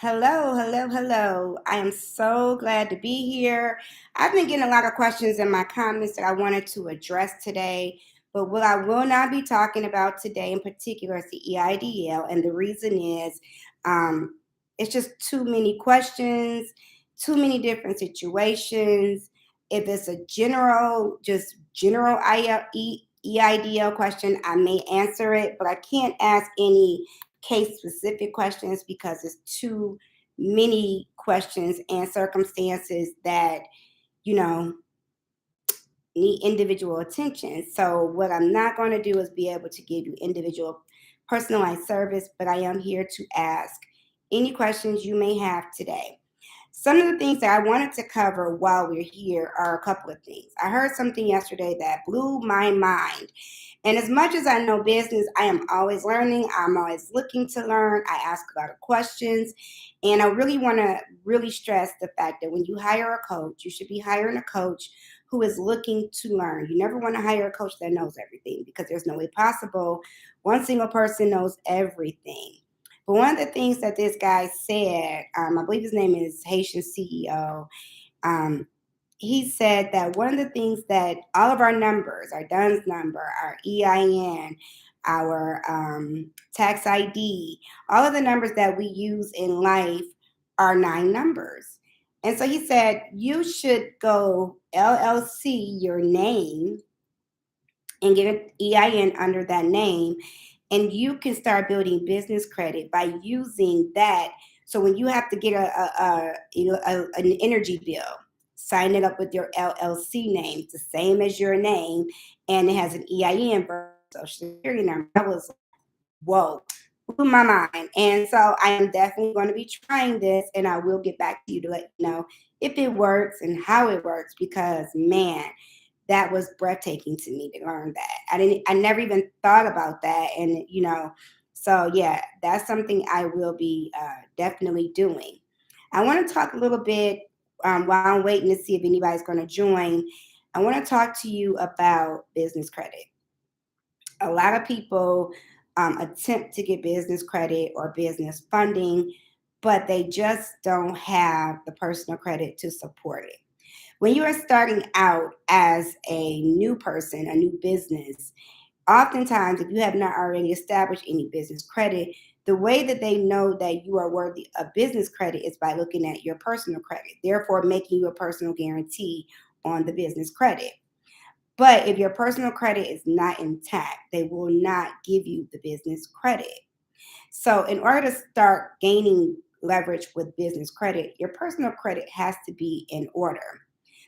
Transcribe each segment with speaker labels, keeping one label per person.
Speaker 1: Hello, hello, hello. I am so glad to be here. I've been getting a lot of questions in my comments that I wanted to address today, but what I will not be talking about today in particular is the EIDL. And the reason is um, it's just too many questions, too many different situations. If it's a just general EIDL question, I may answer it, but I can't ask any case specific questions because it's too many questions and circumstances that you know need individual attention. So what I'm not going to do is be able to give you individual personalized service, but I am here to ask any questions you may have today. Some of the things that I wanted to cover while we're here are a couple of things. I heard something yesterday that blew my mind. And as much as I know business, I am always learning. I'm always looking to learn. I ask a lot of questions. And I really want to really stress the fact that when you hire a coach, you should be hiring a coach who is looking to learn. You never want to hire a coach that knows everything because there's no way possible one single person knows everything. But one of the things that this guy said, I believe his name is Haitian CEO, um, he said that one of the things that all of our numbers, our DUNS number, our EIN, our tax ID, all of the numbers that we use in life are nine numbers. And so he said, you should go LLC your name and get an EIN under that name. And you can start building business credit by using that. So when you have to get an energy bill, sign it up with your LLC name, it's the same as your name, and it has an EIN for social security number. That was whoa, blew my mind. And so I am definitely going to be trying this, and I will get back to you to let you know if it works and how it works because man, that was breathtaking to me to learn that. I never even thought about that. And, so yeah, that's something I will be definitely doing. I want to talk a little bit while I'm waiting to see if anybody's going to join. I want to talk to you about business credit. A lot of people attempt to get business credit or business funding, but they just don't have the personal credit to support it. When you are starting out as a new person, a new business, oftentimes, if you have not already established any business credit, the way that they know that you are worthy of business credit is by looking at your personal credit, therefore, making you a personal guarantee on the business credit. But if your personal credit is not intact, they will not give you the business credit. So, in order to start gaining leverage with business credit, your personal credit has to be in order.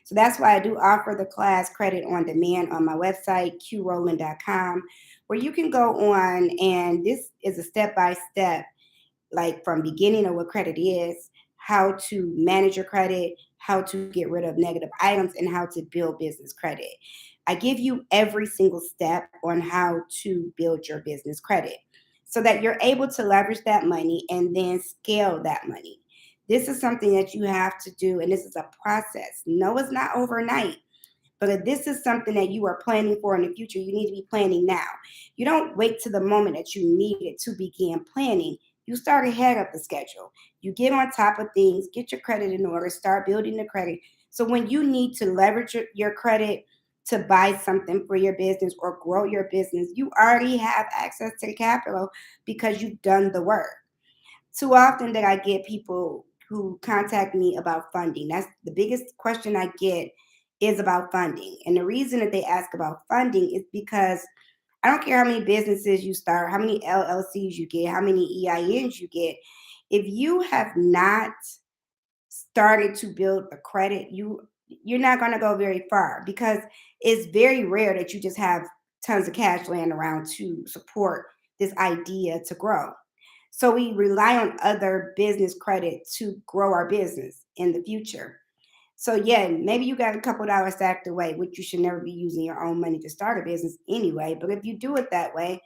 Speaker 1: So that's why I do offer the class Credit on Demand on my website, qroland.com, where you can go on and this is a step by step, like from beginning of what credit is, how to manage your credit, how to get rid of negative items, and how to build business credit. I give you every single step on how to build your business credit so that you're able to leverage that money and then scale that money. This is something that you have to do, and this is a process. No, it's not overnight. But if this is something that you are planning for in the future, you need to be planning now. You don't wait to the moment that you need it to begin planning. You start ahead of the schedule. You get on top of things, get your credit in order, start building the credit. So when you need to leverage your credit to buy something for your business or grow your business, you already have access to the capital because you've done the work. Too often that I get people who contact me about funding. That's the biggest question I get is about funding. And the reason that they ask about funding is because I don't care how many businesses you start, how many LLCs you get, how many EINs you get. If you have not started to build a credit, you're not going to go very far because it's very rare that you just have tons of cash laying around to support this idea to grow. So we rely on other business credit to grow our business in the future. So yeah, maybe you got a couple dollars stacked away, which you should never be using your own money to start a business anyway. But if you do it that way,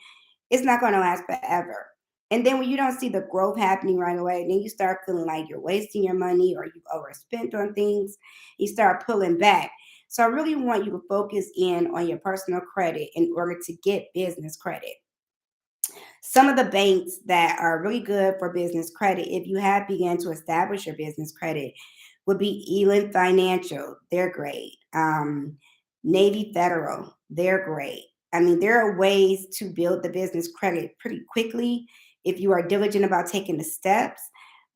Speaker 1: it's not going to last forever. And then when you don't see the growth happening right away, then you start feeling like you're wasting your money or you've overspent on things. You start pulling back. So I really want you to focus in on your personal credit in order to get business credit. Some of the banks that are really good for business credit, if you have begun to establish your business credit, would be Elin Financial. They're great. Navy Federal. They're great. I mean, there are ways to build the business credit pretty quickly if you are diligent about taking the steps,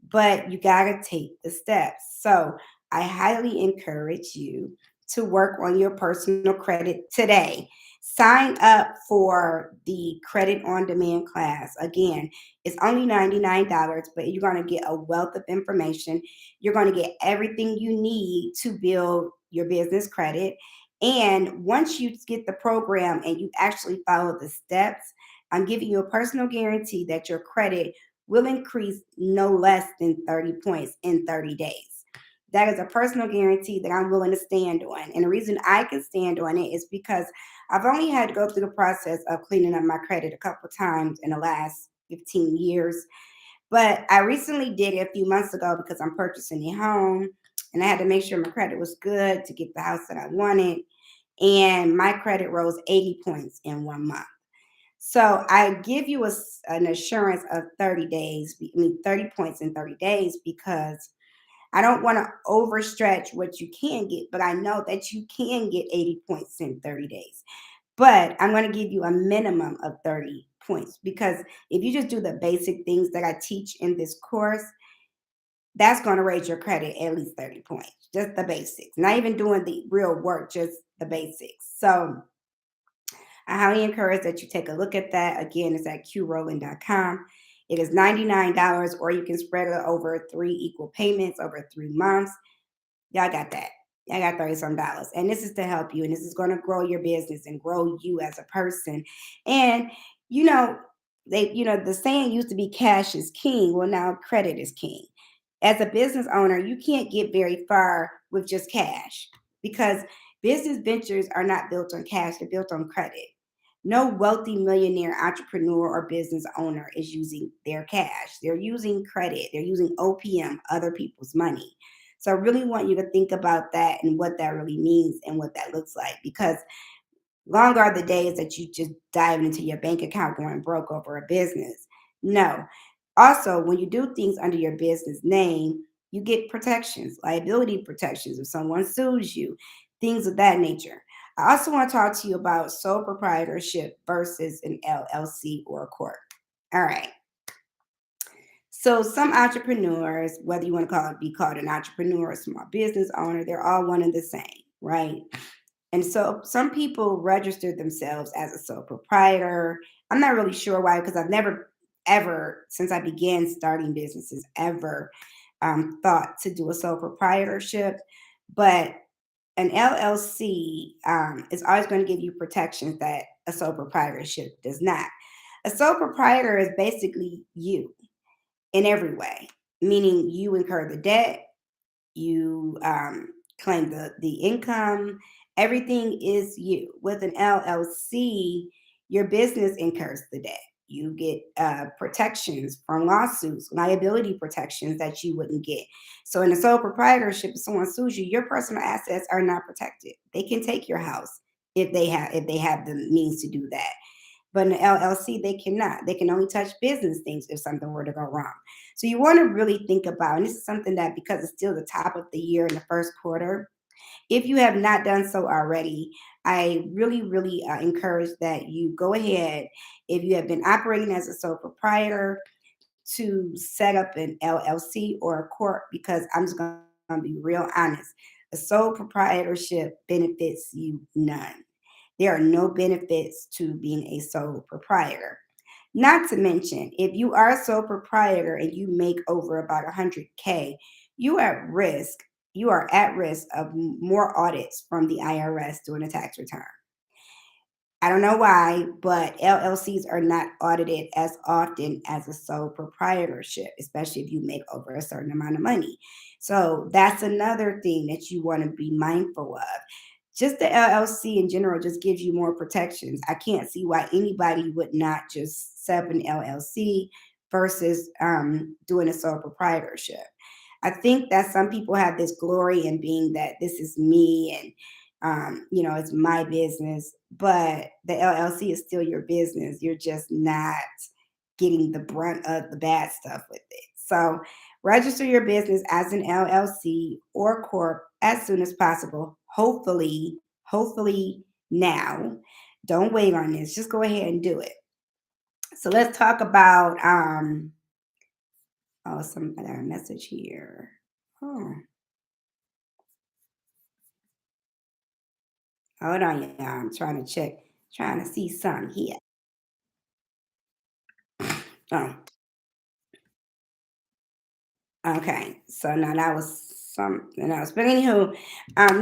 Speaker 1: but you got to take the steps. So I highly encourage you to work on your personal credit today. Sign up for the credit on demand class. Again, it's only $99, but you're going to get a wealth of information. You're going to get everything you need to build your business credit. And once you get the program and you actually follow the steps, I'm giving you a personal guarantee that your credit will increase no less than 30 points in 30 days. That is a personal guarantee that I'm willing to stand on. And the reason I can stand on it is because I've only had to go through the process of cleaning up my credit a couple times in the last 15 years. But I recently did it a few months ago because I'm purchasing a home and I had to make sure my credit was good to get the house that I wanted. And my credit rose 80 points in 1 month. So I give you an assurance of 30 days, 30 points in 30 days because I don't want to overstretch what you can get, but I know that you can get 80 points in 30 days. But I'm going to give you a minimum of 30 points because if you just do the basic things that I teach in this course, that's going to raise your credit at least 30 points. Just the basics, not even doing the real work, just the basics. So I highly encourage that you take a look at that. Again, it's at qrowland.com. It is $99, or you can spread it over three equal payments over 3 months. Y'all got that. I got 30 some dollars. And this is to help you. And this is going to grow your business and grow you as a person. And, you know, the saying used to be cash is king. Well, now credit is king. As a business owner, you can't get very far with just cash because business ventures are not built on cash, they're built on credit. No wealthy millionaire entrepreneur or business owner is using their cash. They're using credit, they're using OPM, other people's money. So I really want you to think about that and what that really means and what that looks like because long are the days that you just dive into your bank account going broke over a business. No. Also, when you do things under your business name, you get protections, liability protections if someone sues you, things of that nature. I also want to talk to you about sole proprietorship versus an LLC or a corp. All right. So some entrepreneurs, whether you want to be called an entrepreneur or small business owner, they're all one and the same, right? And so some people register themselves as a sole proprietor. I'm not really sure why, because I've never, ever, since I began starting businesses, ever thought to do a sole proprietorship. But an LLC is always going to give you protections that a sole proprietorship does not. A sole proprietor is basically you in every way, meaning you incur the debt, you claim the income, everything is you. With an LLC, your business incurs the debt. You get protections from lawsuits, liability protections that you wouldn't get. So in a sole proprietorship, if someone sues you, your personal assets are not protected. They can take your house if they have the means to do that. But in an LLC, they cannot. They can only touch business things if something were to go wrong. So you want to really think about, and this is something that because it's still the top of the year in the first quarter, if you have not done so already, I really, really encourage that you go ahead, if you have been operating as a sole proprietor, to set up an LLC or a corp because I'm just going to be real honest. A sole proprietorship benefits you none. There are no benefits to being a sole proprietor. Not to mention, if you are a sole proprietor and you make over about 100K, you are at risk. You are at risk of more audits from the IRS doing a tax return. I don't know why, but LLCs are not audited as often as a sole proprietorship, especially if you make over a certain amount of money. So that's another thing that you want to be mindful of. Just the LLC in general just gives you more protections. I can't see why anybody would not just set up an LLC versus doing a sole proprietorship. I think that some people have this glory in being that this is me and it's my business, but the LLC is still your business. You're just not getting the brunt of the bad stuff with it. So register your business as an LLC or corp as soon as possible. Hopefully now. Don't wait on this. Just go ahead and do it. So let's talk about I got a message here. Oh, hold on, y'all. I'm trying to check, trying to see something here. Oh, okay. So now that was something else. But anywho,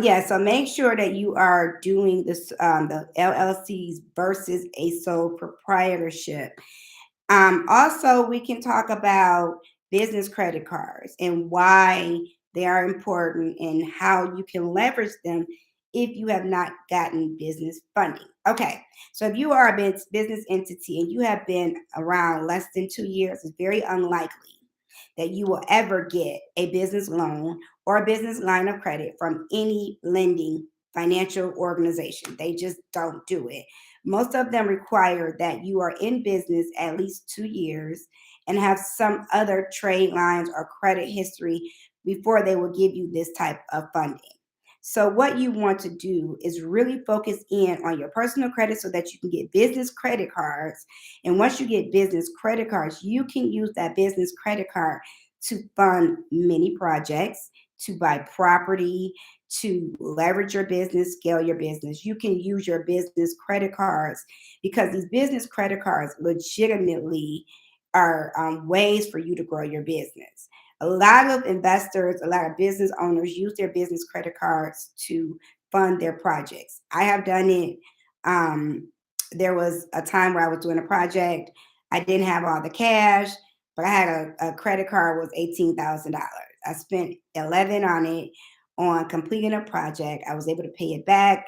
Speaker 1: yeah, so make sure that you are doing this the LLCs versus a sole proprietorship. Also, we can talk about business credit cards and why they are important and how you can leverage them if you have not gotten business funding. Okay, so if you are a business entity and you have been around less than 2 years, it's very unlikely that you will ever get a business loan or a business line of credit from any lending financial organization. They just don't do it. Most of them require that you are in business at least 2 years and have some other trade lines or credit history before they will give you this type of funding. So, what you want to do is really focus in on your personal credit so that you can get business credit cards. And once you get business credit cards, you can use that business credit card to fund many projects, to buy property, to leverage your business, scale your business. You can use your business credit cards because these business credit cards legitimately are ways for you to grow your business. A lot of investors, a lot of business owners use their business credit cards to fund their projects. I have done it. Um, there was a time where I was doing a project. I didn't have all the cash, but I had a credit card was $18,000. I spent 11 on it on completing a project. I was able to pay it back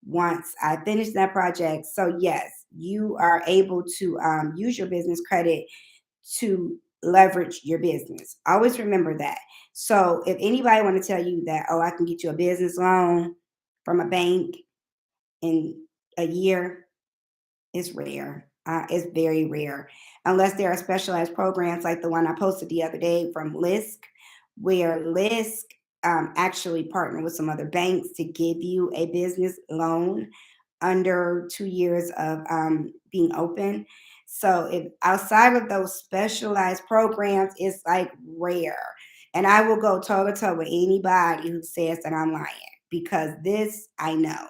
Speaker 1: once I finished that project. So yes, you are able to use your business credit to leverage your business. Always remember that. So if anybody want to tell you that, oh, I can get you a business loan from a bank in a year, it's rare. It's very rare, unless there are specialized programs like the one I posted the other day from LISC, where LISC actually partner with some other banks to give you a business loan under 2 years of being open. So if outside of those specialized programs, it's like rare. And I will go toe to toe with anybody who says that I'm lying because this I know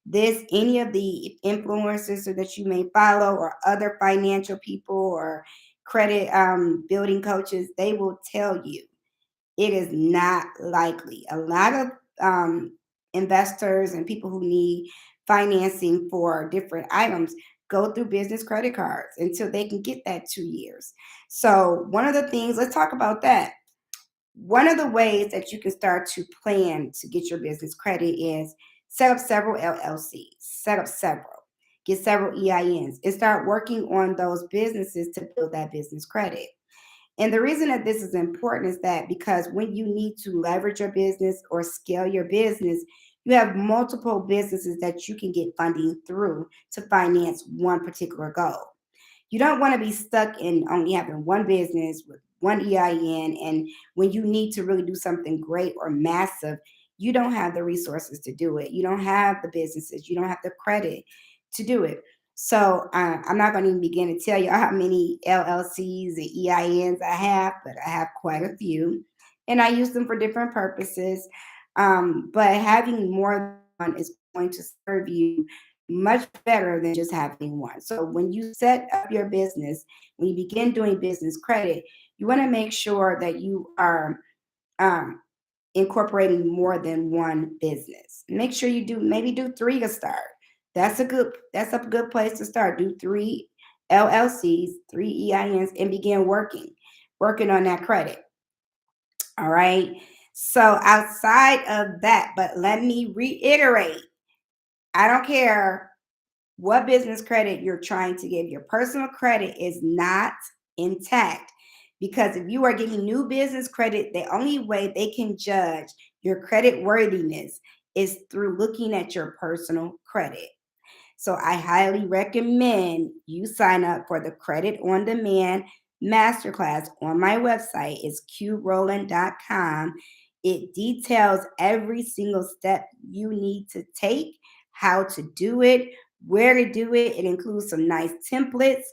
Speaker 1: this any of the influencers that you may follow or other financial people or credit building coaches, they will tell you it is not likely. A lot of investors and people who need financing for different items go through business credit cards until they can get that 2 years. So one of the things, let's talk about that. One of the ways that you can start to plan to get your business credit is set up several LLCs, set up several, get several EINs, and start working on those businesses to build that business credit. And the reason that this is important is that because when you need to leverage your business or scale your business, you have multiple businesses that you can get funding through to finance one particular goal. You don't want to be stuck in only having one business with one EIN. And when you need to really do something great or massive, you don't have the resources to do it. You don't have the businesses, you don't have the credit to do it. So I'm not going to even begin to tell you how many LLCs and EINs I have, but I have quite a few, and I use them for different purposes. But having more than one is going to serve you much better than just having one. So when you set up your business, when you begin doing business credit, you want to make sure that you are um, incorporating more than one business. Make sure you do maybe do three to start. That's a good place to start. Do three LLCs, three EINs, and begin working on that credit. All right. So outside of that, but let me reiterate, I don't care what business credit you're trying to give. Your personal credit is not intact because if you are getting new business credit, the only way they can judge your credit worthiness is through looking at your personal credit. So I highly recommend you sign up for the Credit on Demand Masterclass on my website. It's qroland.com. It details every single step you need to take, how to do it, where to do it. It includes some nice templates.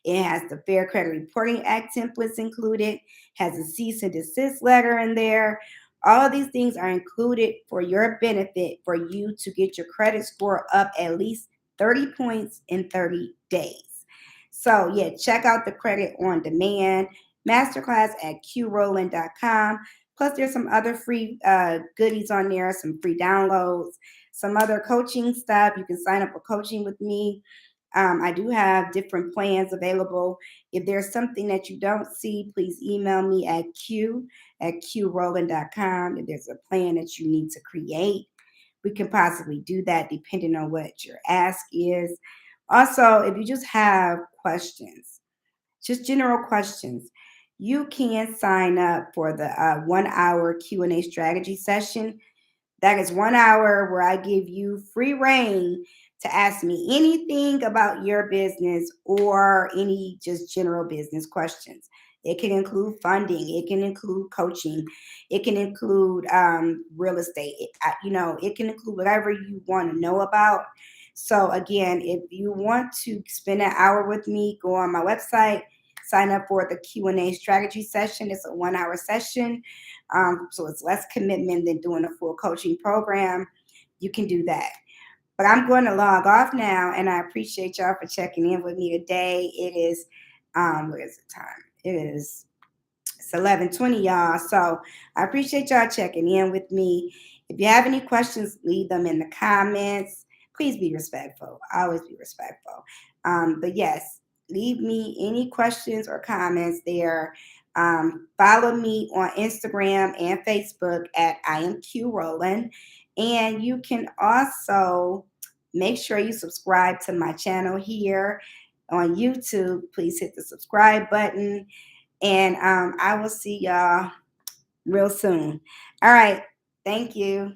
Speaker 1: It has the Fair Credit Reporting Act templates included, has a cease and desist letter in there. All of these things are included for your benefit for you to get your credit score up at least 30 points in 30 days. So, yeah, check out the Credit on Demand Masterclass at qroland.com. Plus, there's some other free goodies on there, some free downloads, some other coaching stuff. You can sign up for coaching with me. I do have different plans available. If there's something that you don't see, please email me at qroland.com. If there's a plan that you need to create, we can possibly do that depending on what your ask is. Also, if you just have questions, just general questions, you can sign up for the 1 hour Q&A strategy session. That is 1 hour where I give you free reign to ask me anything about your business or any just general business questions. It can include funding. It can include coaching. It can include real estate. It can include whatever you want to know about. So again, if you want to spend an hour with me, go on my website, sign up for the Q&A strategy session. It's a 1 hour session. So it's less commitment than doing a full coaching program. You can do that. But I'm going to log off now, and I appreciate y'all for checking in with me today. It is, what is the time? It's 11:20, y'all. So I appreciate y'all checking in with me. If you have any questions, leave them in the comments. Please be respectful. Always be respectful. But yes, leave me any questions or comments there. Follow me on Instagram and Facebook at I am Q Roland. And you can also make sure you subscribe to my channel here on YouTube. Please hit the subscribe button. And I will see y'all real soon. All right. Thank you.